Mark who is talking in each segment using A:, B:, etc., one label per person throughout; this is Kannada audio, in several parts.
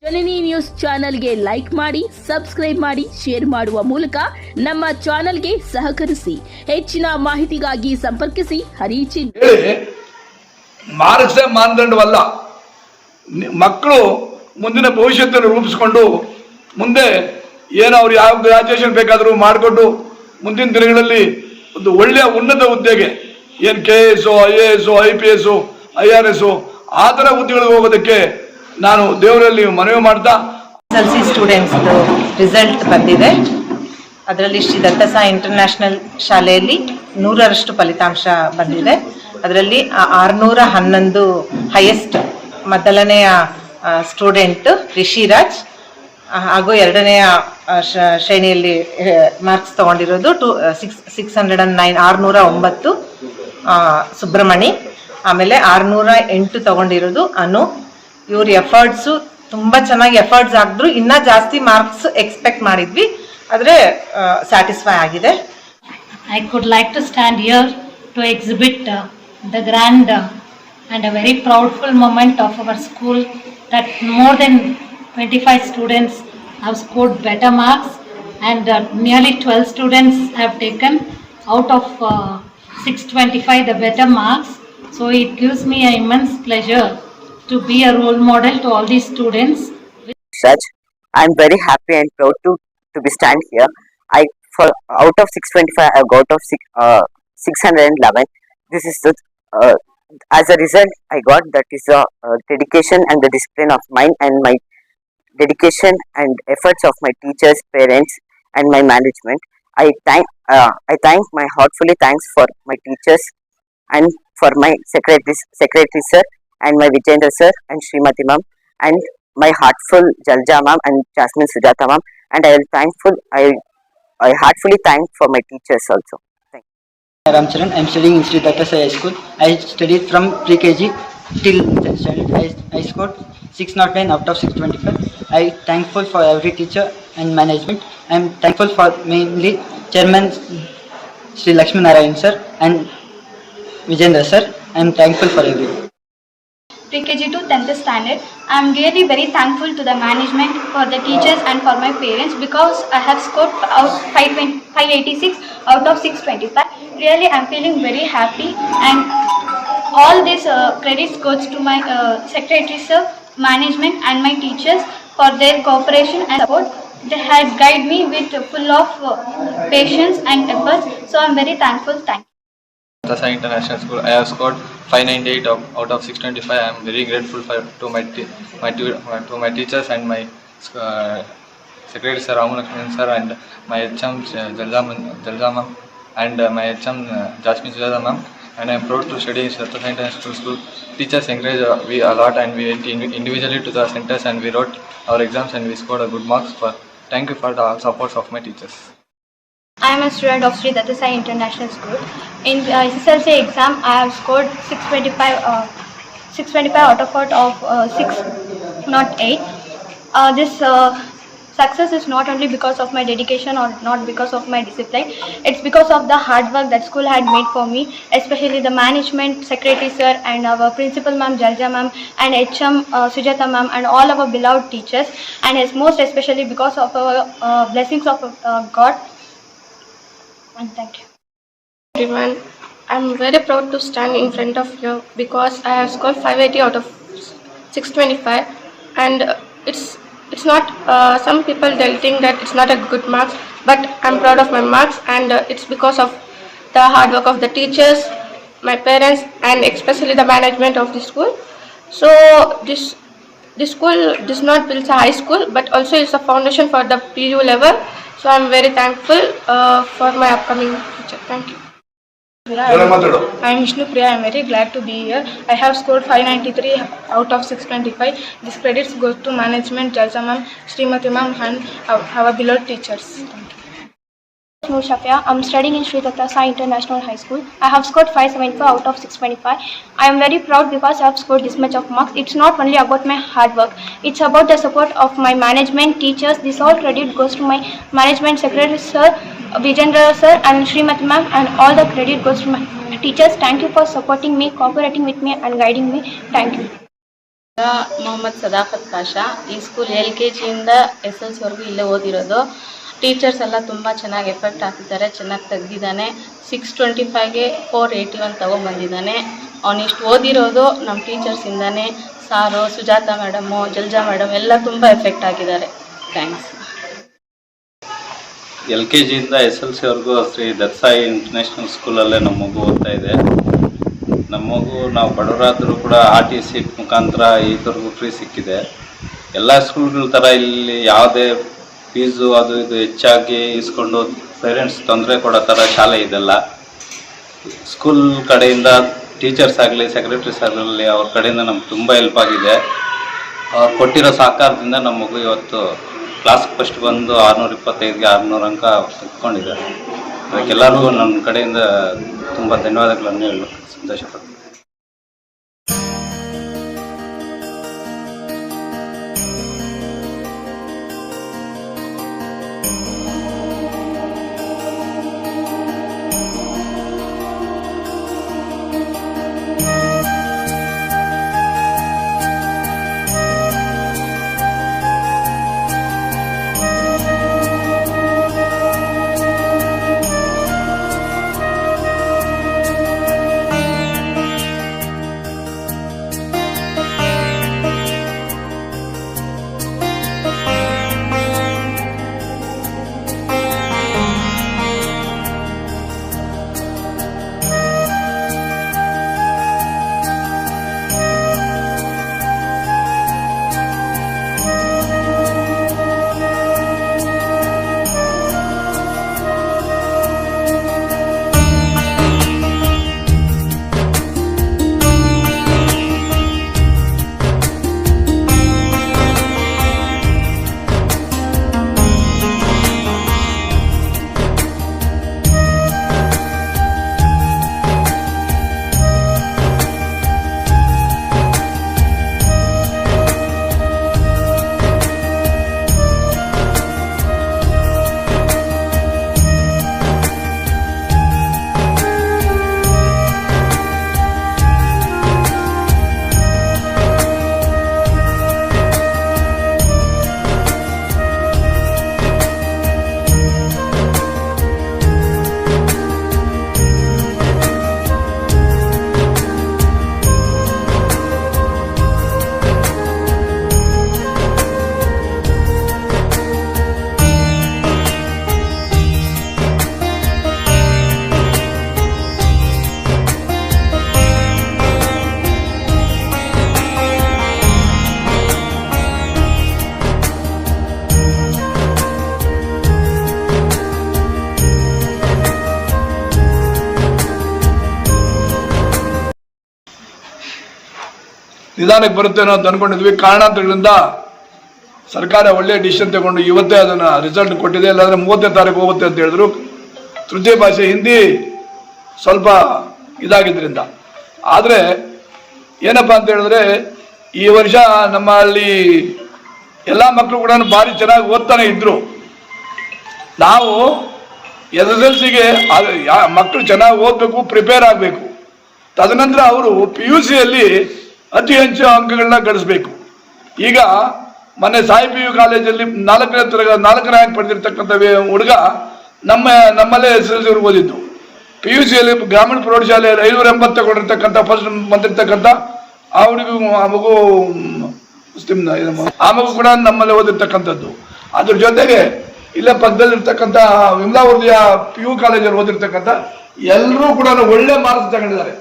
A: ಜನನಿ ನ್ಯೂಸ್ ಚಾನೆಲ್ಗೆ ಲೈಕ್ ಮಾಡಿ, ಸಬ್ಸ್ಕ್ರೈಬ್ ಮಾಡಿ, ಶೇರ್ ಮಾಡುವ ಮೂಲಕ ನಮ್ಮ ಚಾನೆಲ್ಗೆ ಸಹಕರಿಸಿ. ಹೆಚ್ಚಿನ ಮಾಹಿತಿಗಾಗಿ ಸಂಪರ್ಕಿಸಿ ಹರಿಚಿ.
B: ಮಾರ್ಕ್ಸೇ ಮಾನದಂಡವಲ್ಲ. ಮಕ್ಕಳು ಮುಂದಿನ ಭವಿಷ್ಯವನ್ನು ರೂಪಿಸಿಕೊಂಡು ಮುಂದೆ ಏನು ಅವ್ರು ಯಾವ ಗ್ರಾಜುಯೇಷನ್ ಬೇಕಾದರೂ ಮಾಡಿಕೊಂಡು ಮುಂದಿನ ದಿನಗಳಲ್ಲಿ ಒಂದು ಒಳ್ಳೆಯ ಉನ್ನತ ಹುದ್ದೆಗೆ ಏನು KS, IAS, IPS, IRS ಆ ಥರ ಹುದ್ದೆಗಳಿಗೆ ಹೋಗೋದಕ್ಕೆ ನಾನು ದೇವರಲ್ಲಿ ಮನವಿ ಮಾಡ್ತಾ
C: SLC ಸ್ಟೂಡೆಂಟ್ಸ್ ರಿಸಲ್ಟ್ ಬಂದಿದೆ. ಅದರಲ್ಲಿ ಶ್ರೀ ದತ್ತಸಾಯಿ ಇಂಟರ್ನ್ಯಾಷನಲ್ ಶಾಲೆಯಲ್ಲಿ 100ರಷ್ಟು ಫಲಿತಾಂಶ ಬಂದಿದೆ. ಅದರಲ್ಲಿ 611 ಹೈಯೆಸ್ಟ್ ಮೊದಲನೆಯ ಸ್ಟೂಡೆಂಟ್ ರಿಷಿರಾಜ್ ಹಾಗೂ ಎರಡನೆಯ ಶ್ರೇಣಿಯಲ್ಲಿ ಮಾರ್ಕ್ಸ್ ತಗೊಂಡಿರೋದು 609 ಸುಬ್ರಹ್ಮಣಿ. ಆಮೇಲೆ 608 ತಗೊಂಡಿರೋದು ಅನು. ಇವ್ರ ಎಫರ್ಟ್ಸು ತುಂಬ ಚೆನ್ನಾಗಿ ಎಫರ್ಟ್ಸ್ ಆಗಿದ್ರು, ಇನ್ನೂ ಜಾಸ್ತಿ ಮಾರ್ಕ್ಸ್ ಎಕ್ಸ್ಪೆಕ್ಟ್ ಮಾಡಿದ್ವಿ, ಆದರೆ ಸ್ಯಾಟಿಸ್ಫೈ ಆಗಿದೆ.
D: I could like to stand here to exhibit the grand and a very proudful moment of our school, that more than 25 students have scored better marks and nearly 12 students have taken out of 625 the better marks. So it gives me an immense pleasure to be a role model to all these students.
E: Such, I am very happy and proud to be stand here. Out of 625, I got of 611. This is the as a result I got, that is the dedication and the discipline of mine, and my dedication and efforts of my teachers, parents, and my management. I thank my heartfully thanks for my teachers and for my secretary sir and my Vijendra sir and Srimati ma'am, and my heartful Jalja ma'am and Jasmine Sujata ma'am, and I heartfully thank for my teachers also. Thank you.
F: Ramcharan, I am studying in Sri Dattasai High School. I studied from pre-KG till 10th standard. I scored 609 out of 625. I am thankful for every teacher and management. I am thankful for mainly Chairman Sri Lakshmi Narayan sir and Vijendra sir. I am thankful for everything.
G: Pre-KG to 10th standard. I am really very thankful to the management, for the teachers and for my parents, because I have scored 586 out of 625. Really I am feeling very happy, and all this credits goes to my secretary sir, management and my teachers for their cooperation and support. They had guided me with full of patience and efforts, so I am very thankful. Thank you.
H: Dasai International School. I have scored 598 out of 625. I am very grateful to my teachers and my secretary sir Ramu Lakshman sir, and my HM Jalja ma'am, and my HM Jasmine Sujata ma'am. And I am proud to study in Dasai International School. Teachers encourage we a lot, and we went individually to the centers and we wrote our exams and we scored a good marks. Thank you for the support of my teachers.
G: I am a student of Sri Dattasai International School. In SSLC exam, I have scored 625 out of 608. This success is not only because of my dedication or not because of my discipline. It's because of the hard work that school had made for me, especially the management, secretary sir, and our principal ma'am Jalja ma'am, and HM Sujata ma'am, and all our beloved teachers. And it's most especially because of our blessings of God. And thank you.
I: Everyone, I'm very proud to stand in front of you because I have scored 580 out of 625, and it's not some people they'll think that it's not a good marks, but I'm proud of my marks, and it's because of the hard work of the teachers, my parents, and especially the management of the school. So this school does not build a high school, but also is a foundation for the PU level. So I'm very thankful for my upcoming future. Thank you.
G: I am Vishnu Priya. I am very glad to be here. I have scored 593 out of 625. This credits goes to management, Jalja ma'am, Srimati ma'am, and our beloved teachers. Thank you.
J: Noor Shafia. I'm studying in Sri Dattasai International High School. I have scored 574 out of 625. I am very proud because I have scored this much of marks. It's not only about my hard work. It's about the support of my management, teachers. This all credit goes to my management, secretary sir, Vijendra sir, and Srimati ma'am, and all the credit goes to my teachers. Thank you for supporting me, cooperating with me, and guiding me. Thank you.
I: Mohammed ಸದಾಫತ್ Pasha. ಈ ಸ್ಕೂಲ್ LKG ಇಂದ SLC ವರೆಗೂ ಇಲ್ಲೇ ಓದಿರೋದು. ಟೀಚರ್ಸ್ ಎಲ್ಲ ತುಂಬ ಚೆನ್ನಾಗಿ ಎಫೆಕ್ಟ್ ಹಾಕಿದ್ದಾರೆ, ಚೆನ್ನಾಗಿ ತೆಗ್ದಿದ್ದಾನೆ. 625ಗೆ 481 ತೊಗೊಂಬಂದಿದ್ದಾನೆ. ಅವನಿಷ್ಟು ಓದಿರೋದು ನಮ್ಮ ಟೀಚರ್ಸಿಂದಾನೆ. ಸಾರು, ಸುಜಾತ ಮೇಡಮು, ಜಲ್ಜಾ ಮೇಡಮ್ ಎಲ್ಲ ತುಂಬ ಎಫೆಕ್ಟ್ ಆಗಿದ್ದಾರೆ. ಥ್ಯಾಂಕ್ಸ್.
K: LKG ಇಂದ SLC ವರೆಗೂ ಶ್ರೀ ದತ್ಸಾಯಿ ಇಂಟರ್ನ್ಯಾಷನಲ್ ಸ್ಕೂಲಲ್ಲೇ ನಮ್ಮ ಮಗು ಓದ್ತಾ ಇದೆ. ನಮ್ಮ ಮಗು ನಾವು ಬಡವರಾದರೂ ಕೂಡ RTC ಮುಖಾಂತರ ಇದುವರೆಗೂ ಫ್ರೀ ಸಿಕ್ಕಿದೆ. ಎಲ್ಲ ಸ್ಕೂಲ್ಗಳ ಥರ ಇಲ್ಲಿ ಯಾವುದೇ ಫೀಸು ಅದು ಇದು ಹೆಚ್ಚಾಗಿ ಇಸ್ಕೊಂಡು ಪೇರೆಂಟ್ಸ್ ತೊಂದರೆ ಕೊಡೋ ಥರ ಶಾಲೆ ಇದೆಲ್ಲ. ಸ್ಕೂಲ್ ಕಡೆಯಿಂದ ಟೀಚರ್ಸ್ ಆಗಲಿ ಸೆಕ್ರೆಟರೀಸ್ ಆಗಲಿ ಅವ್ರ ಕಡೆಯಿಂದ ನಮ್ಗೆ ತುಂಬ ಹೆಲ್ಪ್ ಆಗಿದೆ. ಅವ್ರು ಕೊಟ್ಟಿರೋ ಸಹಕಾರದಿಂದ ನಮ್ಮ ಮಗು ಇವತ್ತು ಕ್ಲಾಸ್ಗೆ ಫಸ್ಟ್ ಬಂದು 625ಗೆ 600 ಅಂಕ ತೆಗೆದುಕೊಂಡಿದ್ದಾರೆ. ಅದಕ್ಕೆಲ್ಲರಿಗೂ ನನ್ನ ಕಡೆಯಿಂದ ತುಂಬ ಧನ್ಯವಾದಗಳನ್ನು ಹೇಳಲು ಸಂತೋಷಪಡ್ತೀನಿ.
B: ನಿಧಾನಕ್ಕೆ ಬರುತ್ತೆ ಅನ್ನೋ ಅಂತ ಅಂದ್ಕೊಂಡಿದ್ವಿ. ಕಾರಣಾಂತರಗಳಿಂದ ಸರ್ಕಾರ ಒಳ್ಳೆಯ ಡಿಸಿಷನ್ ತಗೊಂಡು ಇವತ್ತೇ ಅದನ್ನು ರಿಸಲ್ಟ್ ಕೊಟ್ಟಿದೆ. ಇಲ್ಲಾಂದರೆ 30ನೇ ತಾರೀಕು ಹೋಗುತ್ತೆ ಅಂತ ಹೇಳಿದ್ರು. ತೃತೀಯ ಭಾಷೆ ಹಿಂದಿ ಸ್ವಲ್ಪ ಇದಾಗಿದ್ದರಿಂದ. ಆದರೆ ಏನಪ್ಪ ಅಂತ ಹೇಳಿದ್ರೆ ಈ ವರ್ಷ ನಮ್ಮಲ್ಲಿ ಎಲ್ಲ ಮಕ್ಕಳು ಕೂಡ ಭಾರಿ ಚೆನ್ನಾಗಿ ಓದ್ತಾನೆ ಇದ್ರು. ನಾವು SSLCಗೆ ಮಕ್ಕಳು ಚೆನ್ನಾಗಿ ಓದಬೇಕು, ಪ್ರಿಪೇರ್ ಆಗಬೇಕು. ತದನಂತರ ಅವರು PUCಯಲ್ಲಿ ಅತಿ ಹೆಚ್ಚು ಅಂಕಗಳನ್ನ ಗಳಿಸಬೇಕು. ಈಗ ಮೊನ್ನೆ ಸಾಯಿ PU ಕಾಲೇಜಲ್ಲಿ 4ನೇ ರ್ಯಾಂಕ್ ಪಡೆದಿರ್ತಕ್ಕಂಥ ಹುಡುಗ ನಮ್ಮಲ್ಲೇ SSLC ಓದಿದ್ದು. PUCಯಲ್ಲಿ ಗ್ರಾಮೀಣ ಪ್ರೌಢಶಾಲೆ 580 ತಗೊಂಡಿರ್ತಕ್ಕಂಥ ಫಸ್ಟ್ ಬಂದಿರ್ತಕ್ಕಂಥ ಆ ಹುಡುಗ ಆ ಮಗು ಕೂಡ ನಮ್ಮಲ್ಲೇ ಓದಿರ್ತಕ್ಕಂಥದ್ದು. ಅದ್ರ ಜೊತೆಗೆ ಇಲ್ಲೇ ಪಕ್ಕದಲ್ಲಿರ್ತಕ್ಕಂಥ ವಿಮಲಾವರ್ದಿಯ PU ಕಾಲೇಜಲ್ಲಿ ಓದಿರ್ತಕ್ಕಂಥ ಎಲ್ಲರೂ ಕೂಡ ಒಳ್ಳೆ ಮಾರ್ಕ್ಸ್ ತಗೊಂಡಿದ್ದಾರೆ.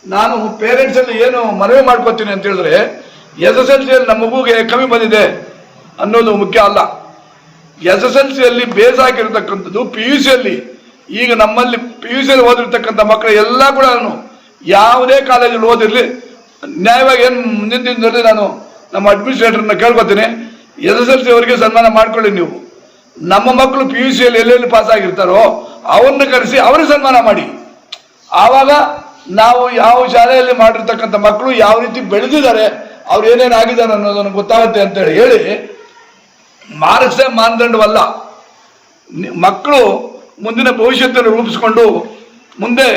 B: ನಾನು ಪೇರೆಂಟ್ಸಲ್ಲಿ ಏನು ಮನವಿ ಮಾಡ್ಕೋತೀನಿ ಅಂತ ಹೇಳಿದ್ರೆ SSLCಯಲ್ಲಿ ನಮ್ಮ ಮಗುಗೆ ಕಮ್ಮಿ ಬಂದಿದೆ ಅನ್ನೋದು ಮುಖ್ಯ ಅಲ್ಲ. SSLCಯಲ್ಲಿ ಬೇಸ್ ಆಗಿರ್ತಕ್ಕಂಥದ್ದು PUCಯಲ್ಲಿ ಈಗ ನಮ್ಮಲ್ಲಿ PUCಯಲ್ಲಿ ಓದಿರ್ತಕ್ಕಂಥ ಮಕ್ಕಳು ಎಲ್ಲ ಕೂಡ ಯಾವುದೇ ಕಾಲೇಜಲ್ಲಿ ಓದಿರಲಿ ನ್ಯಾಯವಾಗಿ ಏನು ಮುಂದಿನ ದಿನದಲ್ಲಿ ನಾನು ನಮ್ಮ ಅಡ್ಮಿನಿಸ್ಟ್ರೇಟರ್ನ ಕೇಳ್ಕೊತೀನಿ, SSLC ಅವರಿಗೆ ಸನ್ಮಾನ ಮಾಡ್ಕೊಳ್ಳಿ. ನೀವು ನಮ್ಮ ಮಕ್ಕಳು PUCಯಲ್ಲಿ ಎಲ್ಲೆಲ್ಲಿ ಪಾಸ್ ಆಗಿರ್ತಾರೋ ಅವ್ರನ್ನ ಕರೆಸಿ ಅವ್ರಿಗೆ ಸನ್ಮಾನ ಮಾಡಿ. ಆವಾಗ ನಾವು ಯಾವ ಶಾಲೆಯಲ್ಲಿ ಮಾಡಿರ್ತಕ್ಕಂಥ ಮಕ್ಕಳು ಯಾವ ರೀತಿ ಬೆಳೆದಿದ್ದಾರೆ, ಅವ್ರು ಏನೇನು ಆಗಿದ್ದಾರೆ ಅನ್ನೋದನ್ನು ಗೊತ್ತಾಗುತ್ತೆ ಅಂತೇಳಿ ಹೇಳಿ, ಮಾರ್ಕ್ಸೇ ಮಾನದಂಡವಲ್ಲ. ಮಕ್ಕಳು ಮುಂದಿನ ಭವಿಷ್ಯತ್ತನ್ನು ರೂಪಿಸ್ಕೊಂಡು ಮುಂದೆ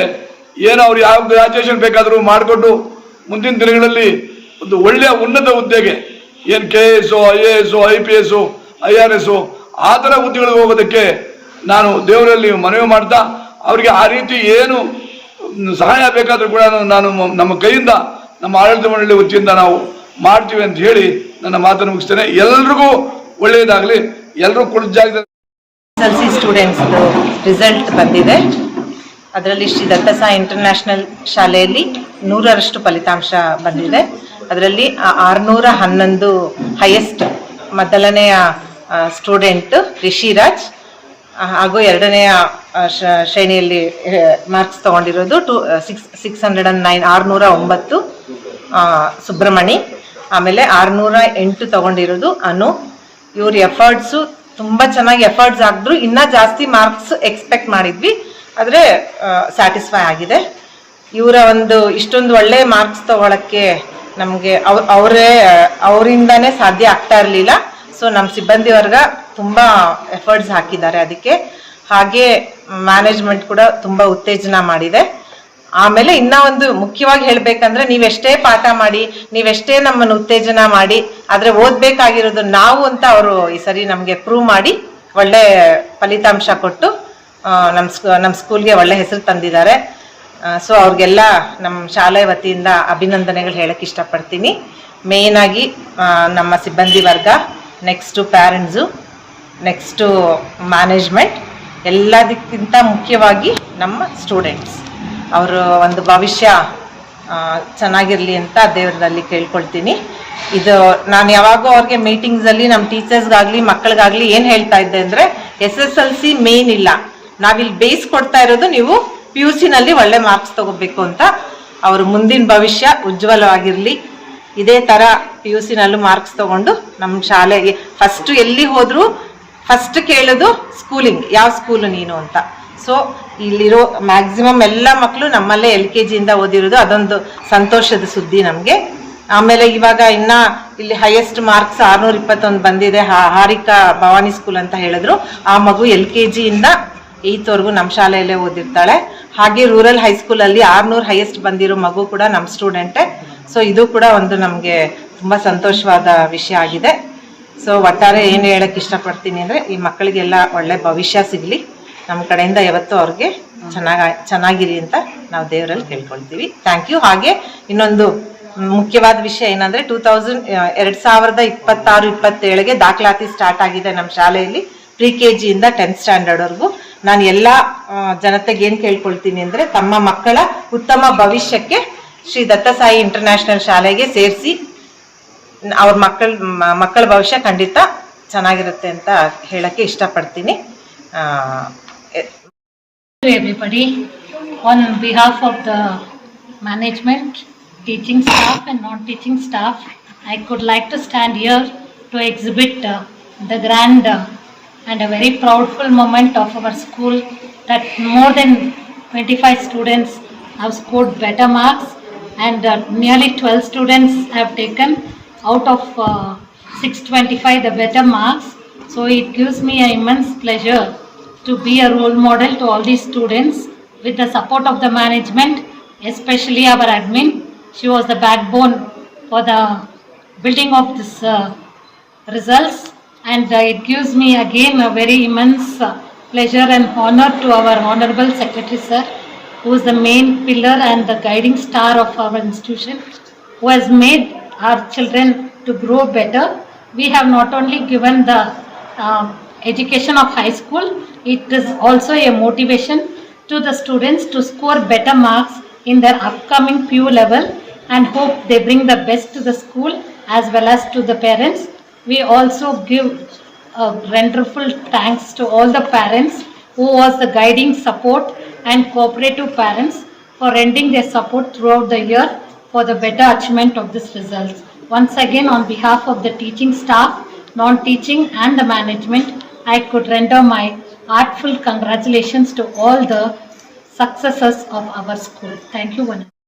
B: ಏನು ಅವ್ರು ಯಾವ ಗ್ರಾಜುಯೇಷನ್ ಬೇಕಾದರೂ ಮಾಡಿಕೊಂಡು ಮುಂದಿನ ದಿನಗಳಲ್ಲಿ ಒಂದು ಒಳ್ಳೆಯ ಉನ್ನತ ಹುದ್ದೆಗೆ ಏನು KS, IAS, IPS, IRS ಆ ಥರ ಹುದ್ದೆಗಳಿಗೆ ಹೋಗೋದಕ್ಕೆ ನಾನು ದೇವರಲ್ಲಿ ಮನವಿ ಮಾಡ್ತಾ ಅವರಿಗೆ ಆ ರೀತಿ ಏನು ಸಹಾಯ ಬೇಕಾದರೂ ಕೂಡ ನಾನು ನಮ್ಮ ಕೈಯಿಂದ ನಮ್ಮ ಆಡಳಿತ ಮಂಡಳಿ ವತಿಯಿಂದ ನಾವು ಮಾಡ್ತೀವಿ ಅಂತ ಹೇಳಿ ನನ್ನ ಮಾತನ್ನು ಮುಗಿಸ್ತೇನೆ. ಎಲ್ರಿಗೂ ಒಳ್ಳೆಯದಾಗಲಿ. ಎಲ್ಲರೂ ಕುಳಿತ ಜಾಗದಲ್ಲಿ
C: SSLC ಸ್ಟೂಡೆಂಟ್ಸ್ ರಿಸಲ್ಟ್ ಬಂದಿದೆ. ಅದರಲ್ಲಿ ಶ್ರೀ ದತ್ತಸಾಯಿ ಇಂಟರ್ನ್ಯಾಷನಲ್ ಶಾಲೆಯಲ್ಲಿ 100ರಷ್ಟು ಫಲಿತಾಂಶ ಬಂದಿದೆ. ಅದರಲ್ಲಿ 611 ಹೈಯೆಸ್ಟ್ ಮೊದಲನೆಯ ಸ್ಟೂಡೆಂಟ್ ರಿಷಿರಾಜ್ ಹಾಗೂ ಎರಡನೆಯ ಶ್ರೇಣಿಯಲ್ಲಿ ಮಾರ್ಕ್ಸ್ ತಗೊಂಡಿರೋದು 609 ಸುಬ್ರಮಣಿ. ಆಮೇಲೆ 608 ತಗೊಂಡಿರೋದು ಅನು. ಇವ್ರ ಎಫರ್ಟ್ಸು ತುಂಬ ಚೆನ್ನಾಗಿ ಎಫರ್ಟ್ಸ್ ಆಗಿದ್ರು, ಇನ್ನೂ ಜಾಸ್ತಿ ಮಾರ್ಕ್ಸ್ ಎಕ್ಸ್ಪೆಕ್ಟ್ ಮಾಡಿದ್ವಿ, ಆದರೆ ಸ್ಯಾಟಿಸ್ಫೈ ಆಗಿದೆ. ಇವರ ಒಂದು ಇಷ್ಟೊಂದು ಒಳ್ಳೆ ಮಾರ್ಕ್ಸ್ ತಗೊಳಕ್ಕೆ ನಮಗೆ ಅವರಿಂದಾನೇ ಸಾಧ್ಯ ಆಗ್ತಾ ಇರಲಿಲ್ಲ. ಸೊ ನಮ್ಮ ಸಿಬ್ಬಂದಿ ವರ್ಗ ತುಂಬ ಎಫರ್ಟ್ಸ್ ಹಾಕಿದ್ದಾರೆ ಅದಕ್ಕೆ. ಹಾಗೆ ಮ್ಯಾನೇಜ್ಮೆಂಟ್ ಕೂಡ ತುಂಬ ಉತ್ತೇಜನ ಮಾಡಿದೆ. ಆಮೇಲೆ ಇನ್ನೂ ಒಂದು ಮುಖ್ಯವಾಗಿ ಹೇಳಬೇಕಂದ್ರೆ, ನೀವೆಷ್ಟೇ ಪಾಠ ಮಾಡಿ, ನೀವೆಷ್ಟೇ ನಮ್ಮನ್ನು ಉತ್ತೇಜನ ಮಾಡಿ, ಆದರೆ ಓದಬೇಕಾಗಿರೋದು ನಾವು ಅಂತ ಅವರು ಈ ಸರಿ ನಮಗೆ ಪ್ರೂವ್ ಮಾಡಿ ಒಳ್ಳೆ ಫಲಿತಾಂಶ ಕೊಟ್ಟು ನಮ್ಮ ಸ್ಕೂಲ್ಗೆ ಒಳ್ಳೆ ಹೆಸರು ತಂದಿದ್ದಾರೆ. ಸೊ ಅವ್ರಿಗೆಲ್ಲ ನಮ್ಮ ಶಾಲೆ ವತಿಯಿಂದ ಅಭಿನಂದನೆಗಳು ಹೇಳಕ್ಕೆ ಇಷ್ಟಪಡ್ತೀನಿ. ಮೇಯ್ನಾಗಿ ನಮ್ಮ ಸಿಬ್ಬಂದಿ ವರ್ಗ, ನೆಕ್ಸ್ಟು ಪ್ಯಾರೆಂಟ್ಸು, ನೆಕ್ಸ್ಟು ಮ್ಯಾನೇಜ್ಮೆಂಟ್, ಎಲ್ಲದಕ್ಕಿಂತ ಮುಖ್ಯವಾಗಿ ನಮ್ಮ ಸ್ಟೂಡೆಂಟ್ಸ್ ಅವರ ಒಂದು ಭವಿಷ್ಯ ಚೆನ್ನಾಗಿರಲಿ ಅಂತ ದೇವರಲ್ಲಿ ಕೇಳ್ಕೊಳ್ತೀನಿ. ಇದು ನಾನು ಯಾವಾಗೂ ಅವ್ರಿಗೆ ಮೀಟಿಂಗ್ಸಲ್ಲಿ ನಮ್ಮ ಟೀಚರ್ಸ್ಗಾಗಲಿ ಮಕ್ಕಳಿಗಾಗಲಿ ಏನು ಹೇಳ್ತಾ ಇದ್ದೆ ಅಂದರೆ, SSLC ಮೇನ್ ಇಲ್ಲ, ನಾವಿಲ್ಲಿ ಬೇಸ್ ಕೊಡ್ತಾ ಇರೋದು ನೀವು PUCನಲ್ಲಿ ಒಳ್ಳೆ ಮಾರ್ಕ್ಸ್ ತಗೋಬೇಕು ಅಂತ. ಅವ್ರ ಮುಂದಿನ ಭವಿಷ್ಯ ಉಜ್ವಲವಾಗಿರಲಿ. ಇದೇ ಥರ PUCನಲ್ಲೂ ಮಾರ್ಕ್ಸ್ ತಗೊಂಡು ನಮ್ಮ ಶಾಲೆಗೆ ಫಸ್ಟ್ ಎಲ್ಲಿ ಹೋದರೂ ಫಸ್ಟ್ ಕೇಳೋದು ಸ್ಕೂಲಿಂಗ್, ಯಾವ ಸ್ಕೂಲು ನೀನು ಅಂತ. ಸೊ ಇಲ್ಲಿರೋ ಮ್ಯಾಕ್ಸಿಮಮ್ ಎಲ್ಲ ಮಕ್ಕಳು ನಮ್ಮಲ್ಲೇ LKGಯಿಂದ ಓದಿರೋದು, ಅದೊಂದು ಸಂತೋಷದ ಸುದ್ದಿ ನಮಗೆ. ಆಮೇಲೆ ಇವಾಗ ಇನ್ನ ಇಲ್ಲಿ ಹೈಯೆಸ್ಟ್ ಮಾರ್ಕ್ಸ್ 621 ಬಂದಿದೆ. ಹಾರಿಕಾ ಭವಾನಿ ಸ್ಕೂಲ್ ಅಂತ ಹೇಳಿದ್ರು. ಆ ಮಗು LKGಯಿಂದ 8th ನಮ್ಮ ಶಾಲೆಯಲ್ಲೇ ಓದಿರ್ತಾಳೆ. ಹಾಗೆ ರೂರಲ್ ಹೈಸ್ಕೂಲಲ್ಲಿ 600 ಹೈಯೆಸ್ಟ್ ಬಂದಿರೋ ಮಗು ಕೂಡ ನಮ್ಮ ಸ್ಟೂಡೆಂಟೇ. ಸೊ ಇದು ಕೂಡ ಒಂದು ನಮಗೆ ತುಂಬ ಸಂತೋಷವಾದ ವಿಷಯ ಆಗಿದೆ. ಸೊ ಒಟ್ಟಾರೆ ಏನು ಹೇಳಕ್ಕೆ ಇಷ್ಟಪಡ್ತೀನಿ ಅಂದರೆ, ಈ ಮಕ್ಕಳಿಗೆಲ್ಲ ಒಳ್ಳೆ ಭವಿಷ್ಯ ಸಿಗಲಿ, ನಮ್ಮ ಕಡೆಯಿಂದ ಯಾವತ್ತೂ ಅವ್ರಿಗೆ ಚೆನ್ನಾಗಿರಿ ಅಂತ ನಾವು ದೇವರಲ್ಲಿ ಕೇಳ್ಕೊಳ್ತೀವಿ. Thank you. ಹಾಗೆ ಇನ್ನೊಂದು ಮುಖ್ಯವಾದ ವಿಷಯ ಏನಂದರೆ, 2026-27ಗೆ ದಾಖಲಾತಿ ಸ್ಟಾರ್ಟ್ ಆಗಿದೆ ನಮ್ಮ ಶಾಲೆಯಲ್ಲಿ. pre-KGಯಿಂದ 10th ಸ್ಟ್ಯಾಂಡರ್ಡ್ವರೆಗೂ. ನಾನು ಎಲ್ಲ ಜನತೆಗೆ ಏನು ಕೇಳ್ಕೊಳ್ತೀನಿ ಅಂದರೆ, ತಮ್ಮ ಮಕ್ಕಳ ಉತ್ತಮ ಭವಿಷ್ಯಕ್ಕೆ ಶ್ರೀ ದತ್ತಸಾಯಿ ಇಂಟರ್ನ್ಯಾಷನಲ್ ಶಾಲೆಗೆ ಸೇರಿಸಿ. ಅವ್ರ ಮಕ್ಕಳ ಭವಿಷ್ಯ ಖಂಡಿತ ಚೆನ್ನಾಗಿರುತ್ತೆ ಅಂತ ಹೇಳಕ್ಕೆ ಇಷ್ಟಪಡ್ತೀನಿ.
D: Everybody, on behalf of the management, teaching staff and non-teaching staff, I could like to stand here to exhibit the grand and a very proudful moment of our school, that more than 25 students have scored better marks, and nearly 12 students have taken out of 625 the better marks. So it gives me an immense pleasure to be a role model to all these students, with the support of the management, especially our admin. She was the backbone for the building of this results, and it gives me again a very immense pleasure and honor to our Honorable Secretary Sir, who is the main pillar and the guiding star of our institution, who has made our children to grow better. We have not only given the education of high school, it is also a motivation to the students to score better marks in their upcoming PU level, and hope they bring the best to the school as well as to the parents. We also give a wonderful thanks to all the parents who was the guiding support and cooperative parents for lending their support throughout the year for the better achievement of this results. Once again, on behalf of the teaching staff, non-teaching and the management, I could render my heartfelt congratulations to all the successes of our school. Thank you.